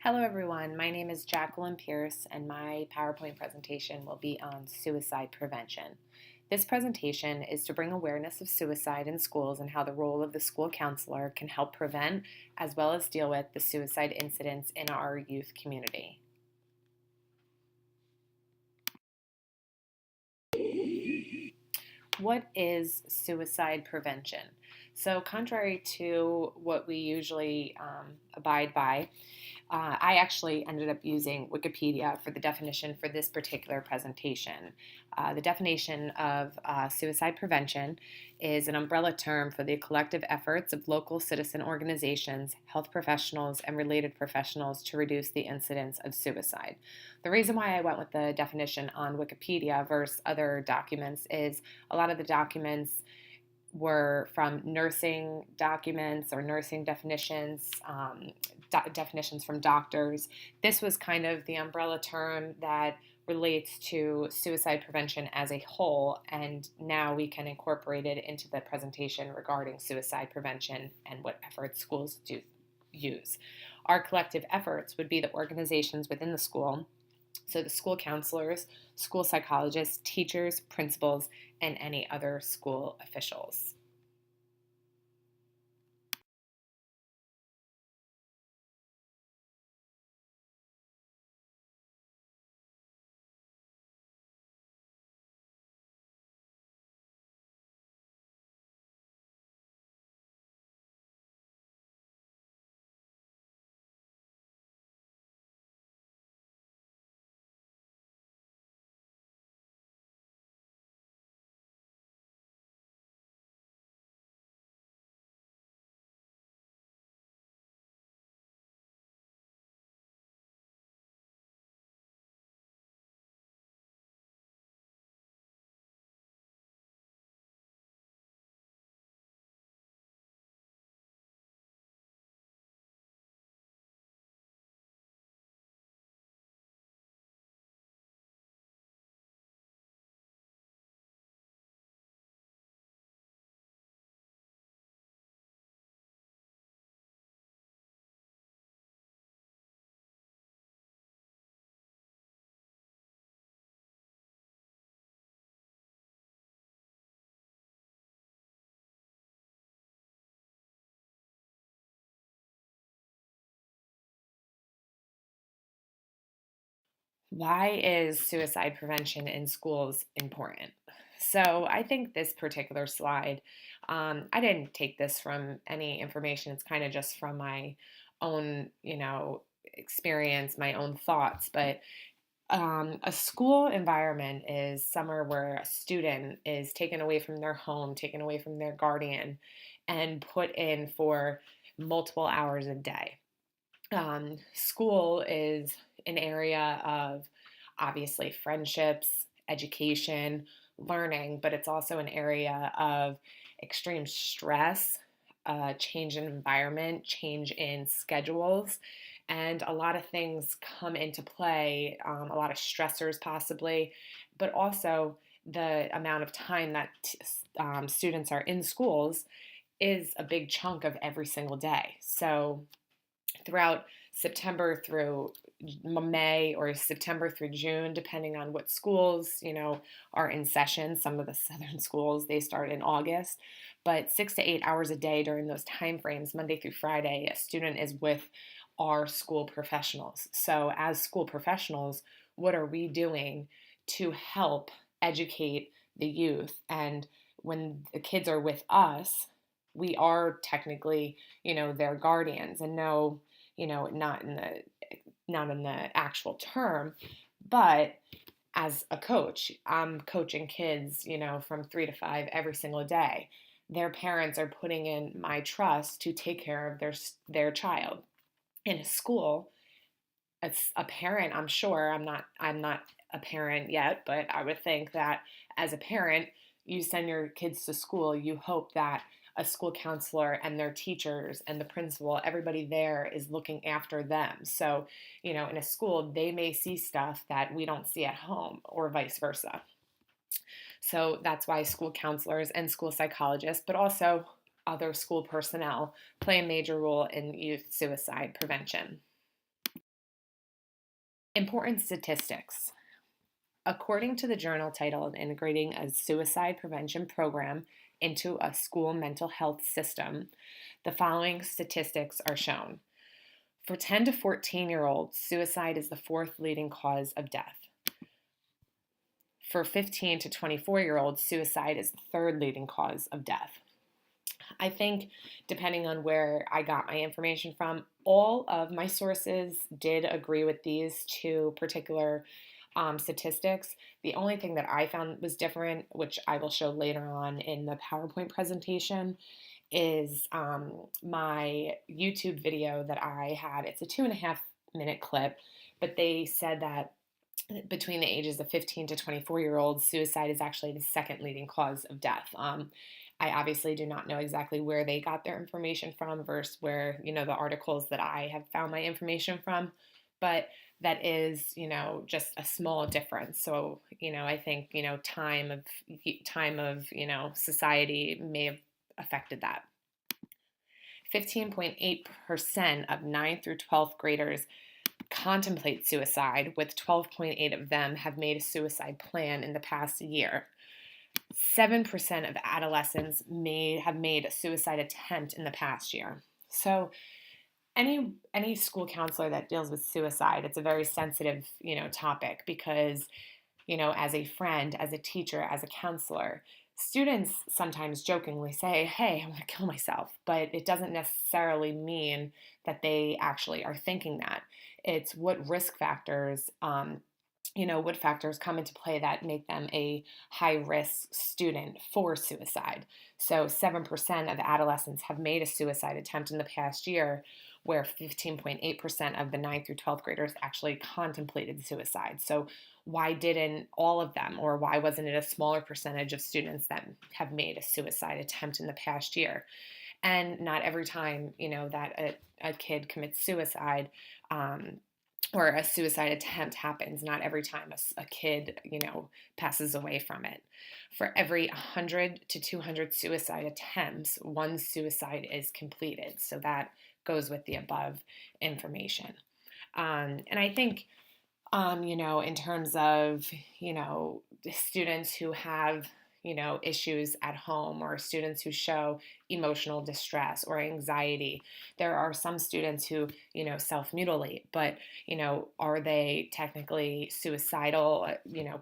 Hello everyone, my name is Jacqueline Pierce and my PowerPoint presentation will be on suicide prevention. This presentation is to bring awareness of suicide in schools and how the role of the school counselor can help prevent as well as deal with the suicide incidents in our youth community. What is suicide prevention? So contrary to what we usually abide by, I actually ended up using Wikipedia for the definition for this particular presentation. The definition of suicide prevention is an umbrella term for the collective efforts of local citizen organizations, health professionals, and related professionals to reduce the incidence of suicide. The reason why I went with the definition on Wikipedia versus other documents is a lot of the documents were from nursing documents or nursing definitions, definitions from doctors. This was kind of the umbrella term that relates to suicide prevention as a whole, and now we can incorporate it into the presentation regarding suicide prevention and what efforts schools do use. Our collective efforts would be the organizations within the school, so the school counselors, school psychologists, teachers, principals, and any other school officials. Why is suicide prevention in schools important? So I think this particular slide, I didn't take this from any information. It's kind of just from my own, experience, my own thoughts. But a school environment is somewhere where a student is taken away from their home, taken away from their guardian, and put in for multiple hours a day. School is an area of obviously friendships, education, learning, but it's also an area of extreme stress, change in environment, change in schedules, and a lot of things come into play, a lot of stressors possibly, but also the amount of time that students are in schools is a big chunk of every single day. So throughout September through May or September through June, depending on what schools, are in session. Some of the southern schools, they start in August, but 6 to 8 hours a day during those time frames, Monday through Friday, a student is with our school professionals. So as school professionals, what are we doing to help educate the youth? And when the kids are with us, we are technically, their guardians, and no, not in the actual term, but as a coach, I'm coaching kids, from 3 to 5 every single day. Their parents are putting in my trust to take care of their child. In a school, it's a parent, I'm sure, I'm not a parent yet, but I would think that as a parent, you send your kids to school, you hope that a school counselor and their teachers and the principal, everybody there is looking after them. So, in a school, they may see stuff that we don't see at home or vice versa. So that's why school counselors and school psychologists, but also other school personnel, play a major role in youth suicide prevention. Important statistics. According to the journal titled Integrating a Suicide Prevention Program into a School Mental Health System, the following statistics are shown. For 10 to 14-year-olds, suicide is the fourth leading cause of death. For 15 to 24-year-olds, suicide is the third leading cause of death. I think, depending on where I got my information from, all of my sources did agree with these two particular statistics. The only thing that I found was different, which I will show later on in the PowerPoint presentation, is my YouTube video that I had. It's a 2.5 minute clip, but they said that between the ages of 15 to 24-year-olds, suicide is actually the second leading cause of death. I obviously do not know exactly where they got their information from versus where, the articles that I have found my information from, but that is, just a small difference. So, I think, time of, society may have affected that. 15.8% of 9th through 12th graders contemplate suicide, with 12.8 of them have made a suicide plan in the past year. 7% of adolescents have made a suicide attempt in the past year. So any school counselor that deals with suicide, it's a very sensitive, topic because, as a friend, as a teacher, as a counselor, students sometimes jokingly say, "Hey, I want to kill myself," but it doesn't necessarily mean that they actually are thinking that. It's what risk factors, what factors come into play that make them a high risk student for suicide. So 7% of adolescents have made a suicide attempt in the past year, where 15.8% of the 9th through 12th graders actually contemplated suicide. So why didn't all of them, or why wasn't it a smaller percentage of students that have made a suicide attempt in the past year? And not every time, that a kid commits suicide, or a suicide attempt happens, not every time a kid, passes away from it. For every 100 to 200 suicide attempts, one suicide is completed. So that goes with the above information. And I think, in terms of, students who have, issues at home, or students who show emotional distress or anxiety, there are some students who, self-mutilate, but, are they technically suicidal,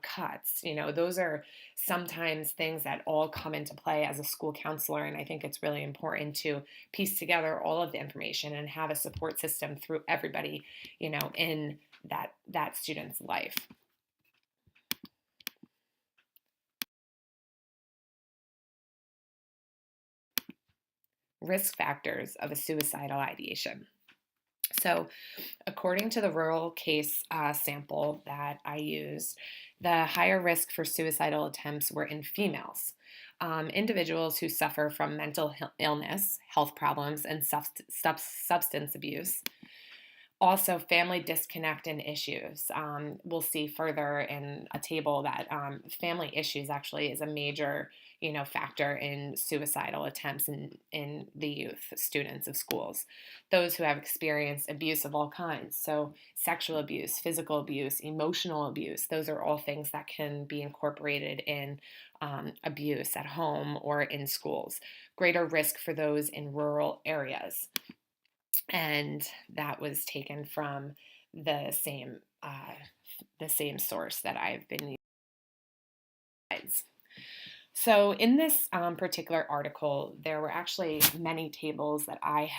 cuts? Those are sometimes things that all come into play as a school counselor. And I think it's really important to piece together all of the information and have a support system through everybody, in that student's life. Risk factors of a suicidal ideation. So, according to the rural case sample that I used, the higher risk for suicidal attempts were in females. Individuals who suffer from mental illness, health problems, and substance abuse. Also, family disconnect and issues. We'll see further in a table that family issues actually is a major, factor in suicidal attempts in the youth students of schools. Those who have experienced abuse of all kinds, so sexual abuse, physical abuse, emotional abuse, those are all things that can be incorporated in abuse at home or in schools. Greater risk for those in rural areas. And that was taken from the same source that I've been using. So in this particular article, there were actually many tables that I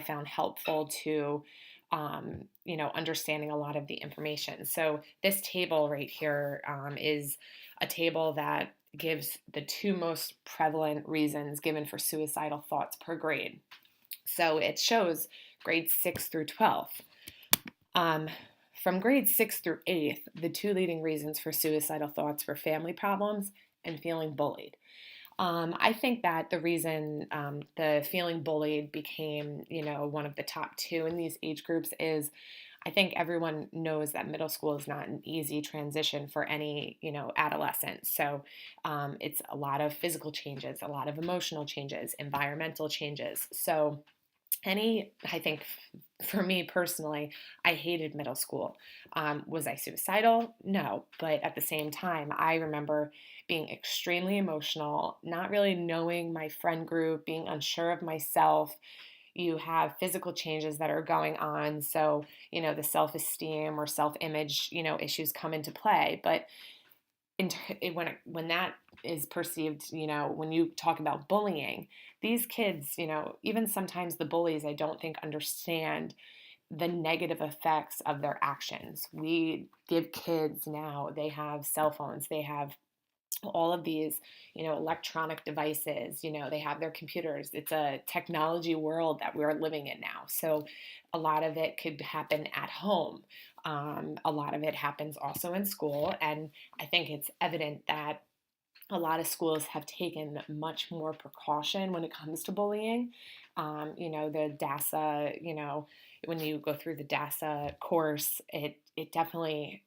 found helpful to understanding a lot of the information. So this table right here is a table that gives the two most prevalent reasons given for suicidal thoughts per grade. So it shows grades 6 through 12. From grades 6 through 8th, the two leading reasons for suicidal thoughts were family problems and feeling bullied. I think that the reason the feeling bullied became, one of the top two in these age groups is I think everyone knows that middle school is not an easy transition for any, adolescent. So it's a lot of physical changes, a lot of emotional changes, environmental changes. So I think for me personally, I hated middle school. Was I suicidal? No. But at the same time, I remember being extremely emotional, not really knowing my friend group, being unsure of myself. You have physical changes that are going on. So, the self esteem or self image, issues come into play. But when that is perceived, when you talk about bullying, these kids, even sometimes the bullies, I don't think understand the negative effects of their actions. We give kids now, they have cell phones, they have all of these, electronic devices, they have their computers. It's a technology world that we're living in now. So a lot of it could happen at home. A lot of it happens also in school. And I think it's evident that a lot of schools have taken much more precaution when it comes to bullying. The DASA, when you go through the DASA course, it definitely,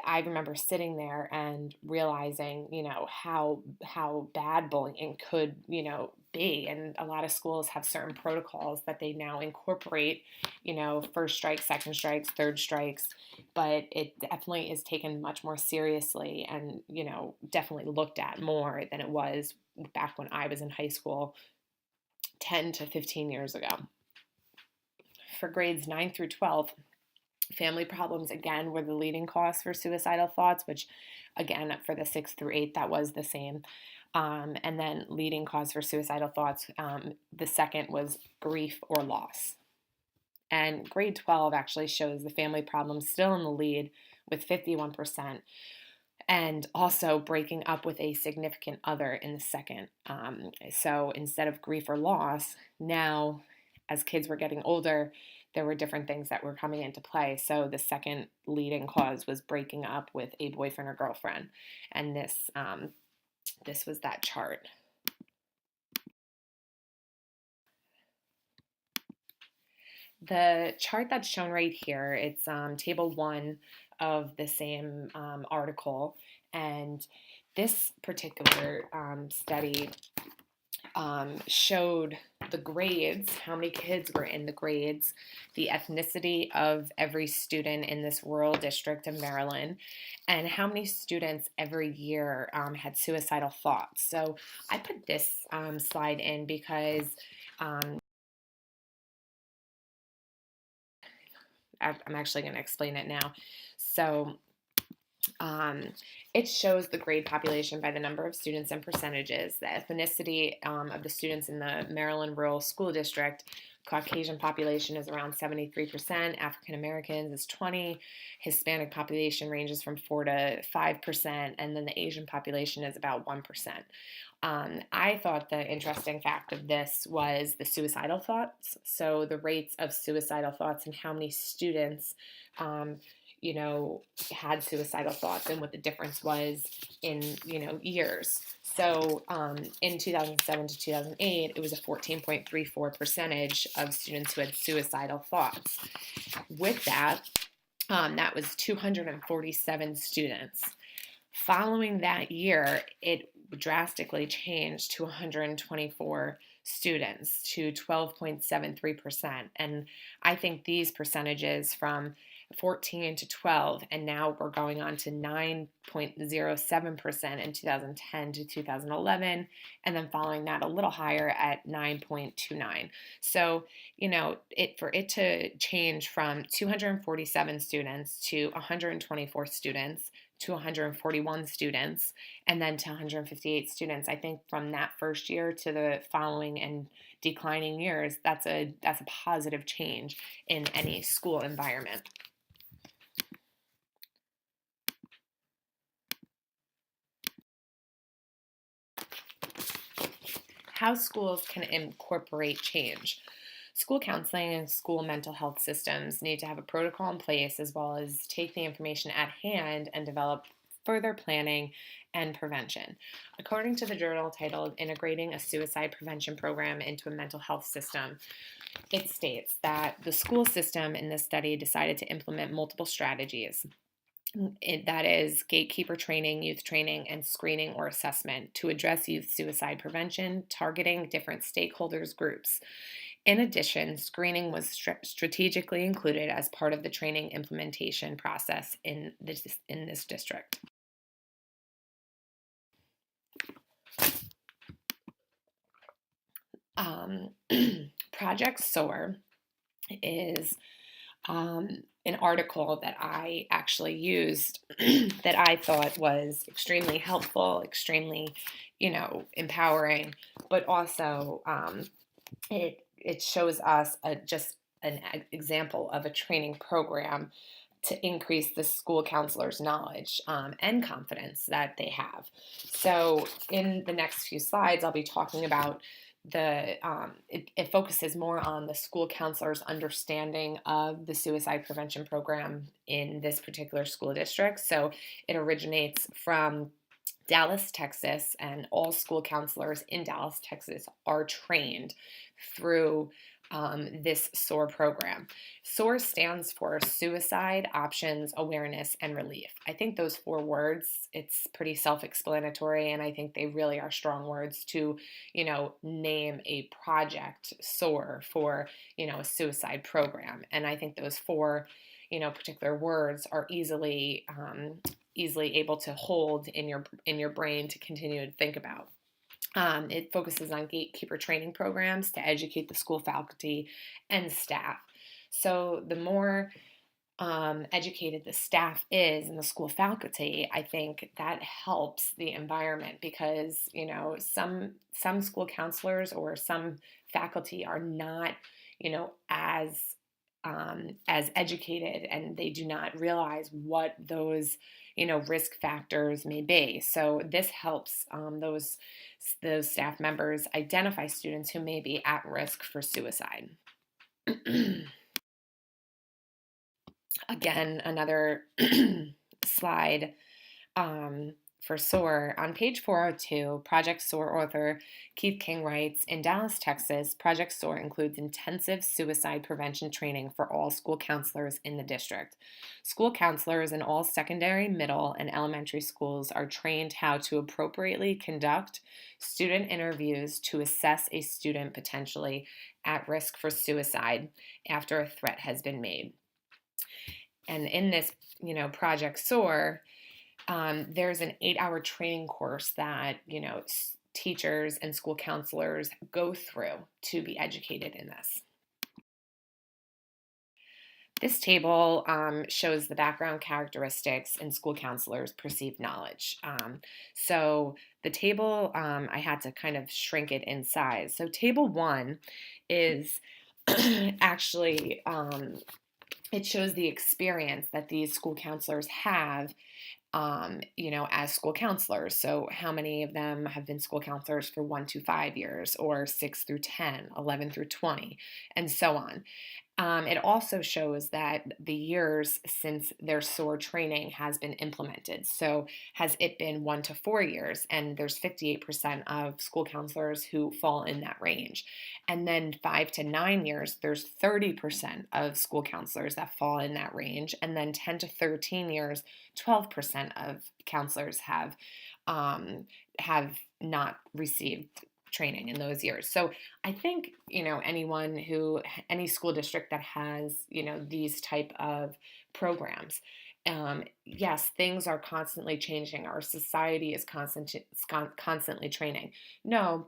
I remember sitting there and realizing, how bad bullying could, be. And a lot of schools have certain protocols that they now incorporate, first strikes, second strikes, third strikes, but it definitely is taken much more seriously and, definitely looked at more than it was back when I was in high school 10 to 15 years ago. For grades 9 through 12, family problems, again, were the leading cause for suicidal thoughts, which, again, for the 6th through 8th, that was the same. And then leading cause for suicidal thoughts, the second was grief or loss. And grade 12 actually shows the family problems still in the lead with 51%, and also breaking up with a significant other in the second. So instead of grief or loss, now as kids were getting older, there were different things that were coming into play. So the second leading cause was breaking up with a boyfriend or girlfriend, and this was that chart. The chart that's shown right here, it's table 1 of the same article, and this particular study showed the grades, how many kids were in the grades, the ethnicity of every student in this rural district of Maryland, and how many students every year had suicidal thoughts. So I put this slide in because I'm actually going to explain it now. So it shows the grade population by the number of students and percentages. The ethnicity of the students in the Maryland Rural School District, Caucasian population is around 73%, African Americans is 20%, Hispanic population ranges from 4 to 5%, and then the Asian population is about 1%. I thought the interesting fact of this was the suicidal thoughts. So the rates of suicidal thoughts and how many students had suicidal thoughts and what the difference was in, years. So in 2007 to 2008, it was a 14.34% of students who had suicidal thoughts. With that, that was 247 students. Following that year, it drastically changed to 124 students to 12.73%. And I think these percentages from 14 to 12, and now we're going on to 9.07% in 2010 to 2011, and then following that a little higher at 9.29. So, for it to change from 247 students to 124 students to 141 students and then to 158 students, I think from that first year to the following and declining years, that's a positive change in any school environment. How schools can incorporate change. School counseling and school mental health systems need to have a protocol in place as well as take the information at hand and develop further planning and prevention. According to the journal titled Integrating a Suicide Prevention Program into a Mental Health System, it states that the school system in this study decided to implement multiple strategies. That is gatekeeper training, youth training, and screening or assessment to address youth suicide prevention, targeting different stakeholders groups. In addition, screening was strategically included as part of the training implementation process in this district. Um, Project SOAR is an article that I actually used that I thought was extremely helpful, extremely, empowering, but also it shows us just an example of a training program to increase the school counselor's knowledge and confidence that they have. So in the next few slides, I'll be talking about it focuses more on the school counselor's understanding of the suicide prevention program in this particular school district. So it originates from Dallas, Texas, and all school counselors in Dallas, Texas are trained through this SOAR program. SOAR stands for Suicide Options Awareness and Relief. I think those 4 words, it's pretty self-explanatory, and I think they really are strong words to, name a project SOAR for, a suicide program. And I think those 4, particular words are easily able to hold in your brain to continue to think about. It focuses on gatekeeper training programs to educate the school faculty and staff. So the more educated the staff is and the school faculty, I think that helps the environment because some school counselors or some faculty are not as educated, and they do not realize what those risk factors may be. So this helps those staff members identify students who may be at risk for suicide. Again, another slide for SOAR. On page 402, Project SOAR author Keith King writes, in Dallas, Texas, Project SOAR includes intensive suicide prevention training for all school counselors in the district. School counselors in all secondary, middle, and elementary schools are trained how to appropriately conduct student interviews to assess a student potentially at risk for suicide after a threat has been made. And in this, Project SOAR, there's an 8-hour training course that, teachers and school counselors go through to be educated in this. This table shows the background characteristics and school counselors' perceived knowledge. So the table, I had to kind of shrink it in size. So table 1 is actually it shows the experience that these school counselors have, as school counselors. So how many of them have been school counselors for 1 to 5 years, or 6 through 10, 11 through 20, and so on. It also shows that the years since their SOAR training has been implemented. So has it been 1 to 4 years? And there's 58% of school counselors who fall in that range. And then 5 to 9 years, there's 30% of school counselors that fall in that range. And then 10 to 13 years, 12% of counselors have not received training in those years. So I think, any school district that has, these type of programs, yes, things are constantly changing. Our society is constantly training. No,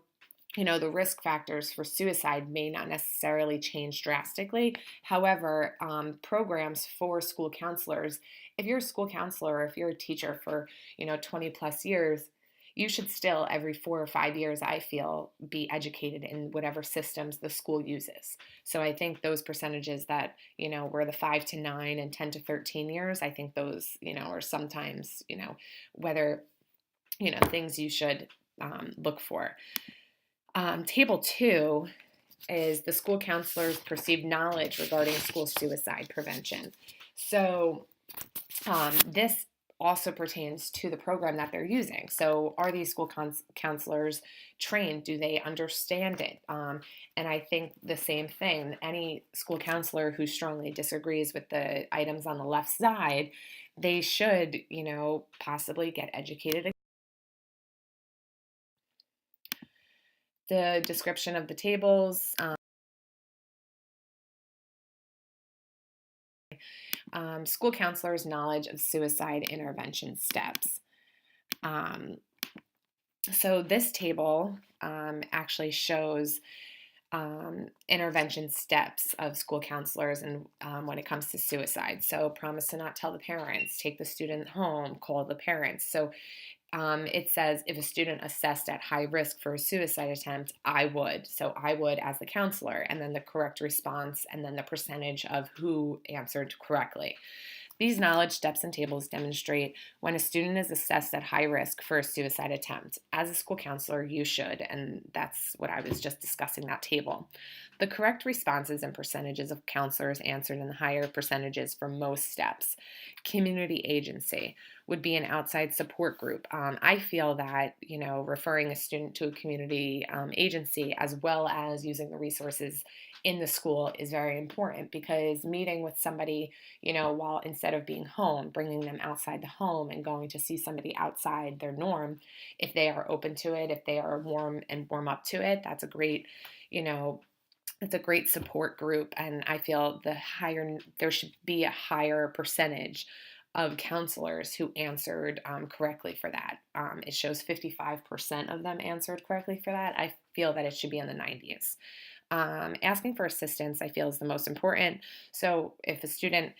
the risk factors for suicide may not necessarily change drastically. However, programs for school counselors, if you're a school counselor or if you're a teacher for, 20 plus years, you should still, every 4 or 5 years, I feel, be educated in whatever systems the school uses. So I think those percentages that, were the 5 to 9 and 10 to 13 years, I think those, are sometimes, whether, things you should look for. Table 2 is the school counselor's perceived knowledge regarding school suicide prevention. So this also pertains to the program that they're using. So, are these school counselors trained? Do they understand it? And I think the same thing. Any school counselor who strongly disagrees with the items on the left side, they should, possibly get educated. The description of the tables. School counselors' knowledge of suicide intervention steps. Um, so this table actually shows intervention steps of school counselors and when it comes to suicide. So promise to not tell the parents, take the student home, call the parents. So it says if a student assessed at high risk for a suicide attempt, I would. So I would as the counselor, and then the correct response, and then the percentage of who answered correctly. These knowledge steps and tables demonstrate when a student is assessed at high risk for a suicide attempt. As a school counselor, you should, and that's what I was just discussing, that table. The correct responses and percentages of counselors answered in the higher percentages for most steps. Community agency would be an outside support group. I feel that, referring a student to a community agency as well as using the resources in the school is very important, because meeting with somebody, while instead of being home, bringing them outside the home and going to see somebody outside their norm, if they are open to it, if they are warm up to it, that's a great, it's a great support group. And I feel there should be a higher percentage of counselors who answered correctly for that. It shows 55% of them answered correctly for that. I feel that it should be in the 90s. Asking for assistance, I feel, is the most important. So if a student,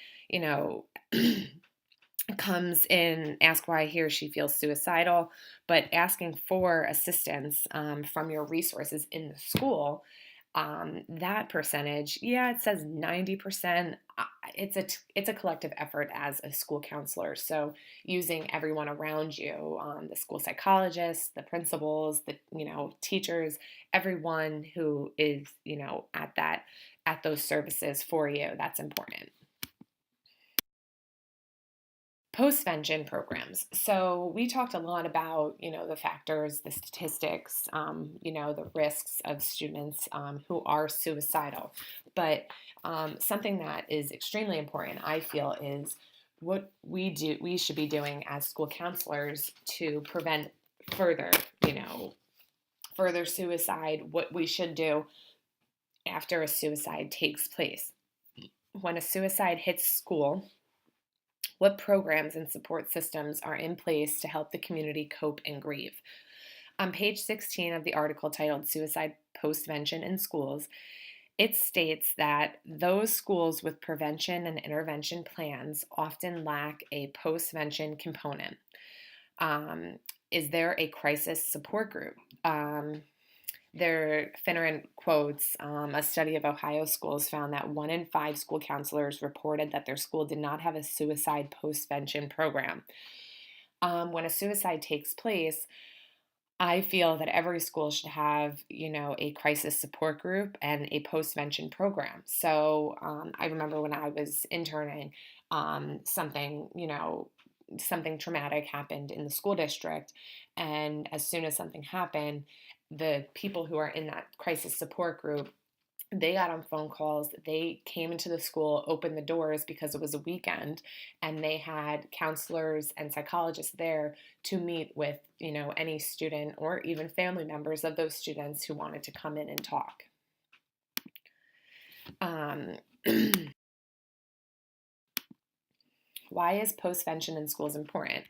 comes in, ask why he or she feels suicidal, but asking for assistance from your resources in the school, that percentage, yeah, it says 90%. It's a collective effort as a school counselor. So using everyone around you, the school psychologists, the principals, the teachers, everyone who is at those services for you, that's important. Postvention programs. So we talked a lot about, the factors, the statistics, the risks of students who are suicidal. But something that is extremely important, I feel, is what we should be doing as school counselors to prevent further, further suicide, what we should do after a suicide takes place. When a suicide hits school, what programs and support systems are in place to help the community cope and grieve? On page 16 of the article titled Suicide Postvention in Schools, it states that those schools with prevention and intervention plans often lack a postvention component. Is there a crisis support group? Finneran quotes, a study of Ohio schools found that 1 in 5 school counselors reported that their school did not have a suicide postvention program. When a suicide takes place, I feel that every school should have, a crisis support group and a postvention program. So I remember when I was interning, something traumatic happened in the school district, and as soon as something happened, the people who are in that crisis support group, they got on phone calls. They came into the school, opened the doors because it was a weekend, and they had counselors and psychologists there to meet with, any student or even family members of those students who wanted to come in and talk. Why is postvention in schools important?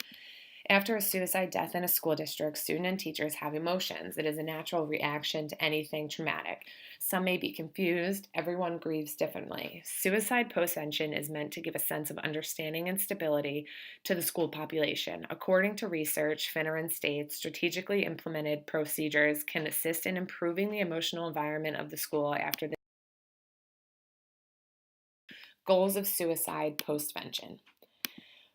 After a suicide death in a school district, students and teachers have emotions. It is a natural reaction to anything traumatic. Some may be confused. Everyone grieves differently. Suicide postvention is meant to give a sense of understanding and stability to the school population. According to research, Finneran states strategically implemented procedures can assist in improving the emotional environment of the school after the goals of suicide postvention.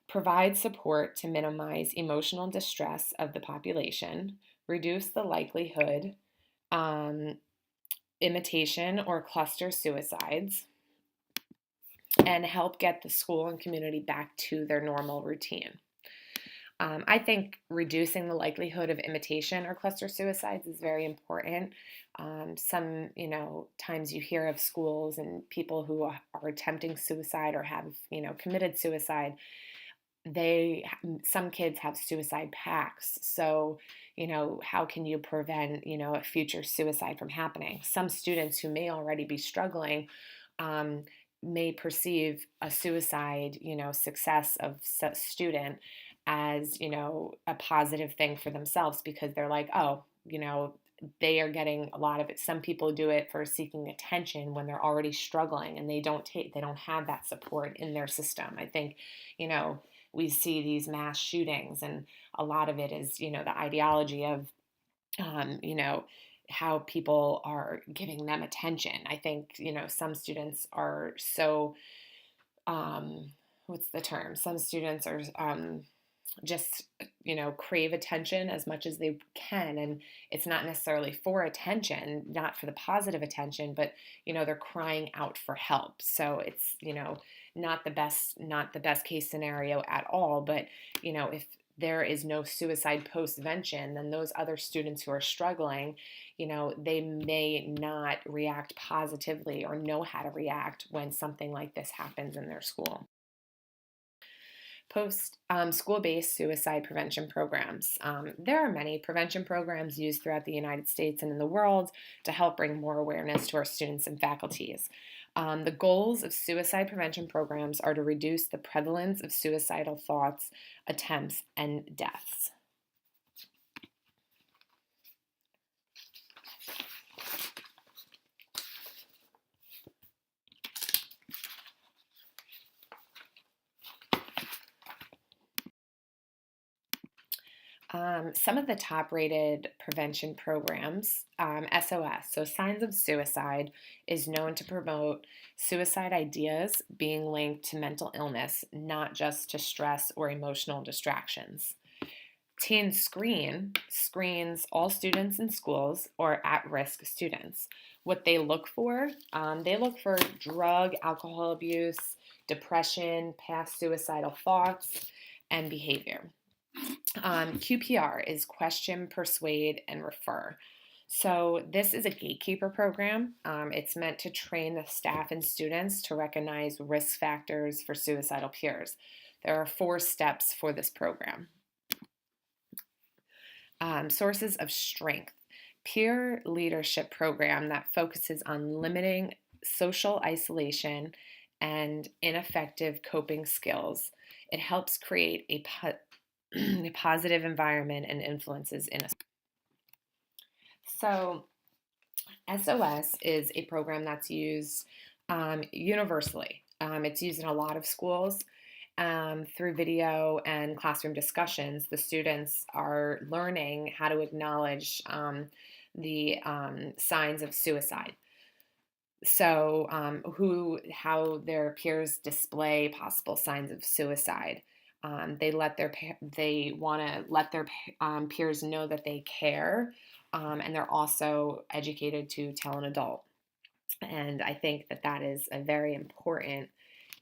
Provide support to minimize emotional distress of the population, reduce the likelihood, imitation or cluster suicides, and help get the school and community back to their normal routine. I think reducing the likelihood of imitation or cluster suicides is very important. Some, times you hear of schools and people who are attempting suicide or have, committed suicide. Some kids have suicide pacts. So, how can you prevent, a future suicide from happening? Some students who may already be struggling um, may perceive a suicide, success of student as, a positive thing for themselves because they're like, oh, they are getting a lot of it. Some people do it for seeking attention when they're already struggling and they don't have that support in their system. I think, you know, we see these mass shootings and a lot of it is, the ideology of how people are giving them attention. I think, some students are so, what's the term? Some students are just, crave attention as much as they can. And it's not necessarily for attention, not for the positive attention, but, they're crying out for help. So it's, not the best case scenario at all. But, if there is no suicide postvention, then those other students who are struggling, they may not react positively or know how to react when something like this happens in their school. Post school based suicide prevention programs. There are many prevention programs used throughout the United States and in the world to help bring more awareness to our students and faculties. The goals of suicide prevention programs are to reduce the prevalence of suicidal thoughts, attempts, and deaths. Some of the top rated prevention programs, SOS, so Signs of Suicide, is known to promote suicide ideas being linked to mental illness, not just to stress or emotional distractions. Teen Screen screens all students in schools or at risk students. What they look for drug, alcohol abuse, depression, past suicidal thoughts, and behavior. QPR is question, persuade, and refer. So, this is a gatekeeper program. It's meant to train the staff and students to recognize risk factors for suicidal peers. There are 4 steps for this program. Sources of strength. Peer leadership program that focuses on limiting social isolation and ineffective coping skills. It helps create a positive environment and influences in us. So, SOS is a program that's used universally. It's used in a lot of schools. Through video and classroom discussions, the students are learning how to acknowledge the signs of suicide. So, how their peers display possible signs of suicide. They want to let their peers know that they care, and they're also educated to tell an adult. And I think that is a very important,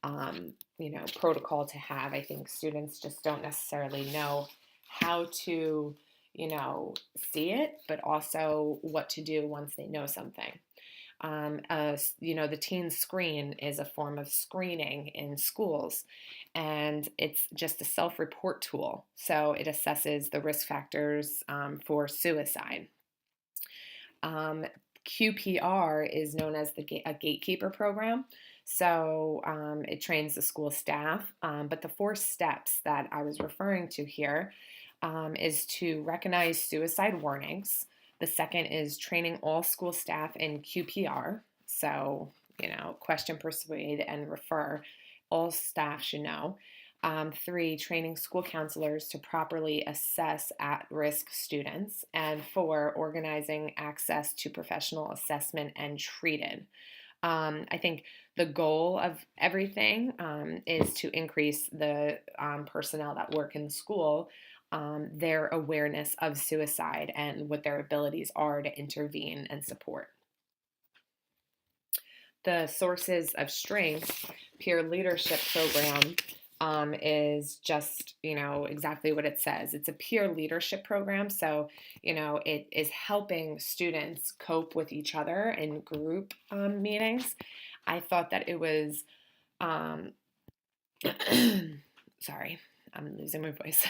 protocol to have. I think students just don't necessarily know how to, see it, but also what to do once they know something. The teen screen is a form of screening in schools, and it's just a self-report tool. So it assesses the risk factors for suicide. QPR is known as a gatekeeper program. So it trains the school staff, but the 4 steps that I was referring to here is to recognize suicide warnings. The second is training all school staff in QPR. So, question, persuade, and refer. All staff should know. 3, training school counselors to properly assess at-risk students. And 4, organizing access to professional assessment and treated. I think the goal of everything is to increase the personnel that work in the school, their awareness of suicide and what their abilities are to intervene and support. The sources of strength peer leadership program is just, exactly what it says. It's a peer leadership program. So, it is helping students cope with each other in group meetings. I thought that it was, um, sorry, I'm losing my voice.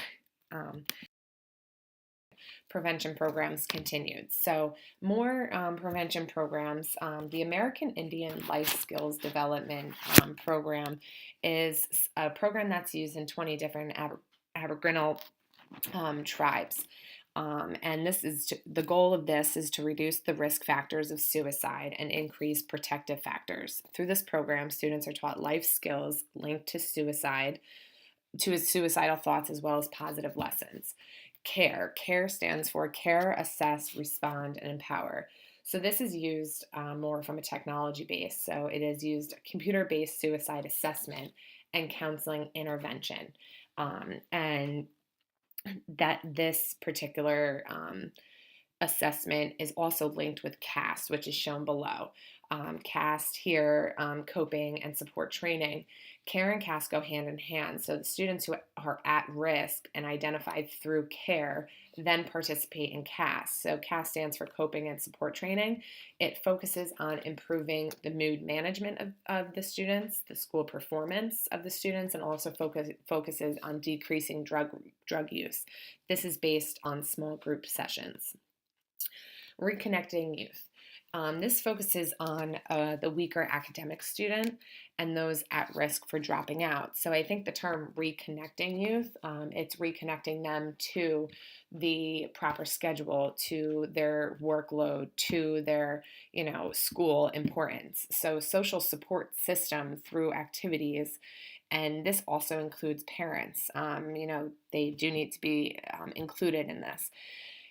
Prevention programs continued. So more prevention programs. The American Indian Life Skills Development Program is a program that's used in 20 different Aboriginal tribes. And the goal of this is to reduce the risk factors of suicide and increase protective factors. Through this program, students are taught life skills linked to suicidal thoughts, as well as positive lessons. CARE. CARE stands for Care, Assess, Respond, and Empower. So this is used more from a technology base. So it is used computer-based suicide assessment and counseling intervention. And that this particular assessment is also linked with CAST, which is shown below. CAST here, coping and support training. CARE and CAST go hand in hand. So the students who are at risk and identified through CARE then participate in CAST. So CAST stands for coping and support training. It focuses on improving the mood management of the students, the school performance of the students, and also focuses on decreasing drug use. This is based on small group sessions. Reconnecting youth. This focuses on the weaker academic student and those at risk for dropping out. So I think the term reconnecting youth, it's reconnecting them to the proper schedule, to their workload, to their, school importance. So social support system through activities, and this also includes parents. They do need to be included in this.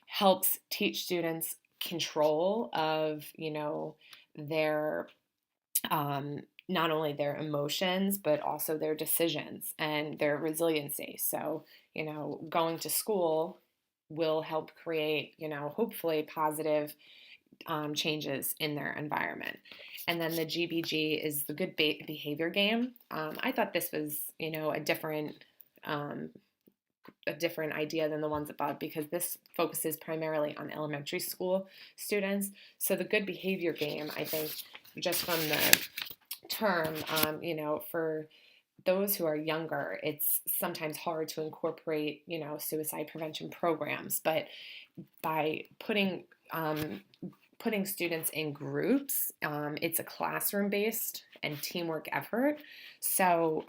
Helps teach students control of, their not only their emotions, but also their decisions and their resiliency. So, going to school will help create, hopefully positive changes in their environment. And then the GBG is the good behavior game. I thought this was, a different idea than the ones above, because this focuses primarily on elementary school students. So the good behavior game, I think, just from the term, for those who are younger, it's sometimes hard to incorporate, suicide prevention programs. But by putting students in groups, it's a classroom-based and teamwork effort. So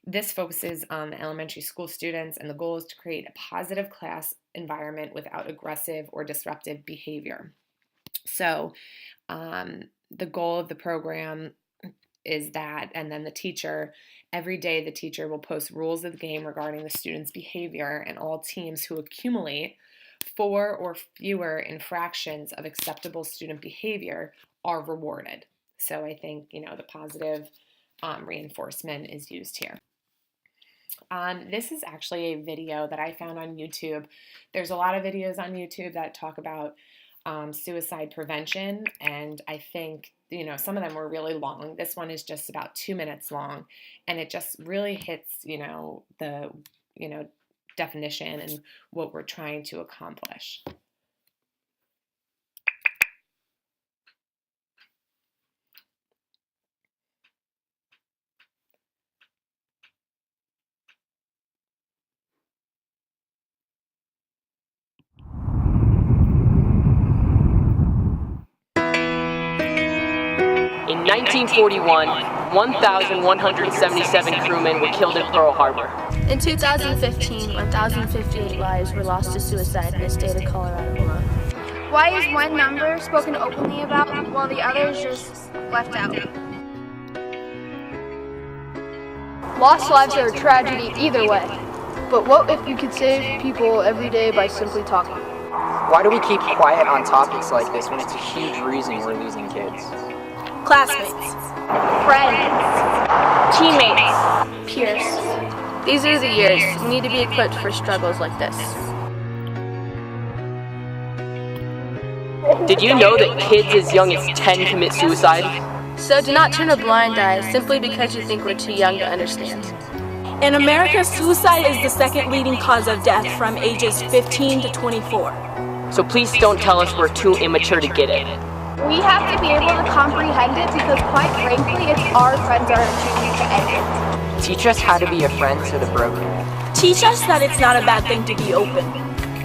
this focuses on the elementary school students, and the goal is to create a positive class environment without aggressive or disruptive behavior. So the goal of the program is that, and then every day the teacher will post rules of the game regarding the student's behavior, and all teams who accumulate 4 or fewer infractions of acceptable student behavior are rewarded. So I think, the positive reinforcement is used here. This is actually a video that I found on YouTube. There's a lot of videos on YouTube that talk about suicide prevention, and I think, some of them were really long. This one is just about 2 minutes long, and it just really hits, the, definition and what we're trying to accomplish. In 1941, 1,177 crewmen were killed in Pearl Harbor. In 2015, 1,058 lives were lost to suicide in the state of Colorado alone. Why is one number spoken openly about while the other is just left out? Lost lives are a tragedy either way. But what if we could save people every day by simply talking? Why do we keep quiet on topics like this when it's a huge reason we're losing kids? Classmates, Friends, teammates, peers. These are the years we need to be equipped for struggles like this. Did you know that kids as young as 10 commit suicide? So do not turn a blind eye simply because you think we're too young to understand. In America, suicide is the second leading cause of death from ages 15 to 24. So please don't tell us we're too immature to get it. We have to be able to comprehend it because, quite frankly, it's our friends are choosing to end it. Teach us how to be a friend to the broken. Teach us that it's not a bad thing to be open.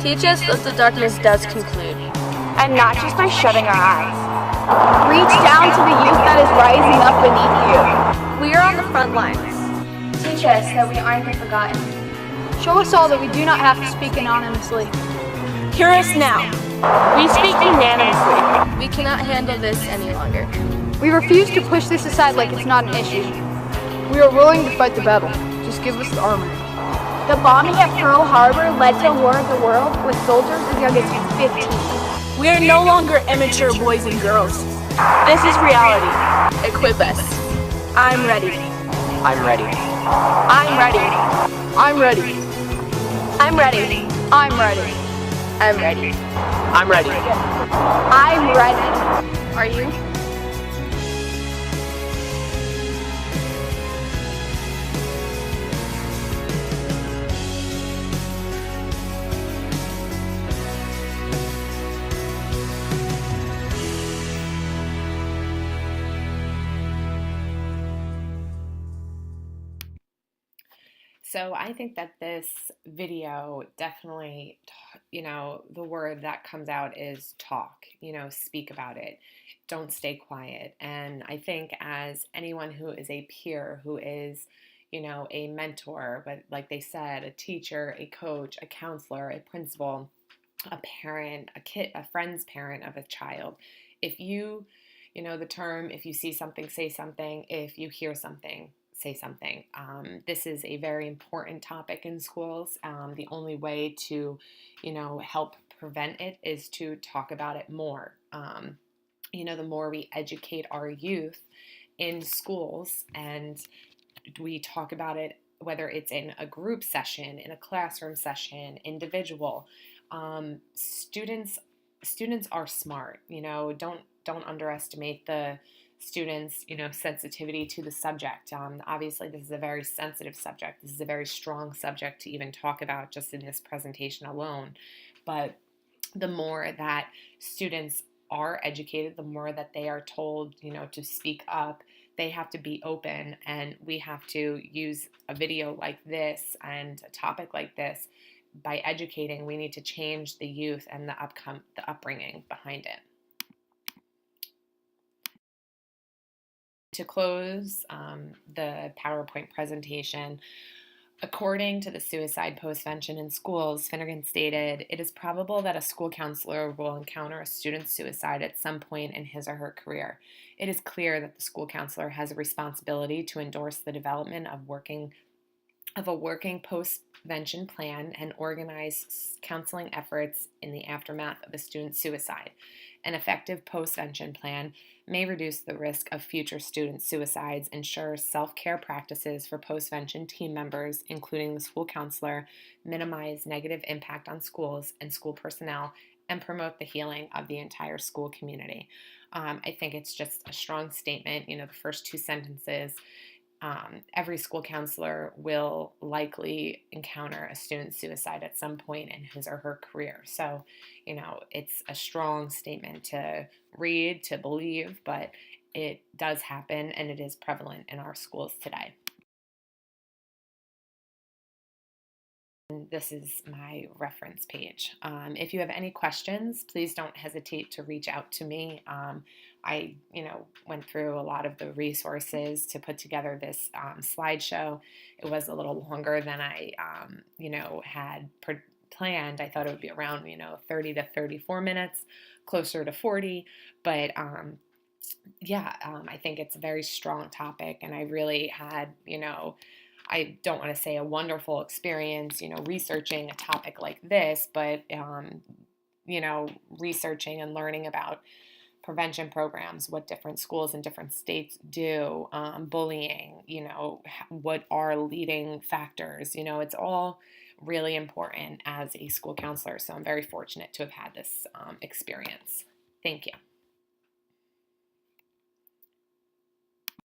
Teach us that the darkness does conclude. And not just by shutting our eyes. Reach down to the youth that is rising up beneath you. We are on the front lines. Teach us that we aren't the forgotten. Show us all that we do not have to speak anonymously. Hear us now. We speak unanimously. We cannot handle this any longer. We refuse to push this aside like it's not an issue. We are willing to fight the battle. Just give us the armor. The bombing at Pearl Harbor led to a war of the world with soldiers as young as 15. We are no longer immature boys and girls. This is reality. Equip us. I'm ready. I'm ready. I'm ready. I'm ready. I'm ready. I'm ready. I'm ready. I'm ready. I'm ready. Are you? So I think that this video definitely, the word that comes out is talk, speak about it. Don't stay quiet. And I think as anyone who is a peer, who is, a mentor, but like they said, a teacher, a coach, a counselor, a principal, a parent, a kid, a friend's parent of a child, if you, the term, if you see something, say something, if you hear something, say something. This is a very important topic in schools. The only way to, help prevent it is to talk about it more. The more we educate our youth in schools and we talk about it, whether it's in a group session, in a classroom session, individual, students are smart. Don't underestimate the students, sensitivity to the subject. Obviously, this is a very sensitive subject. This is a very strong subject to even talk about just in this presentation alone. But the more that students are educated, the more that they are told, to speak up, they have to be open, and we have to use a video like this and a topic like this. By educating, we need to change the youth and the upbringing behind it. To close the PowerPoint presentation, according to the Suicide Postvention in Schools, Finnegan stated, "It is probable that a school counselor will encounter a student's suicide at some point in his or her career. It is clear that the school counselor has a responsibility to endorse the development of a working postvention plan and organize counseling efforts in the aftermath of a student's suicide. An effective postvention plan may reduce the risk of future student suicides, ensure self-care practices for postvention team members, including the school counselor, minimize negative impact on schools and school personnel, and promote the healing of the entire school community." I think it's just a strong statement. The first two sentences, every school counselor will likely encounter a student suicide at some point in his or her career. So, it's a strong statement to read, to believe, but it does happen and it is prevalent in our schools today. This is my reference page. If you have any questions, please don't hesitate to reach out to me. I, went through a lot of the resources to put together this slideshow. It was a little longer than I, had planned. I thought it would be around, 30 to 34 minutes, closer to 40. But I think it's a very strong topic, and I really had, I don't want to say a wonderful experience, researching a topic like this, but, researching and learning about prevention programs, what different schools in different states do, bullying, what are leading factors, it's all really important as a school counselor. So I'm very fortunate to have had this experience. Thank you.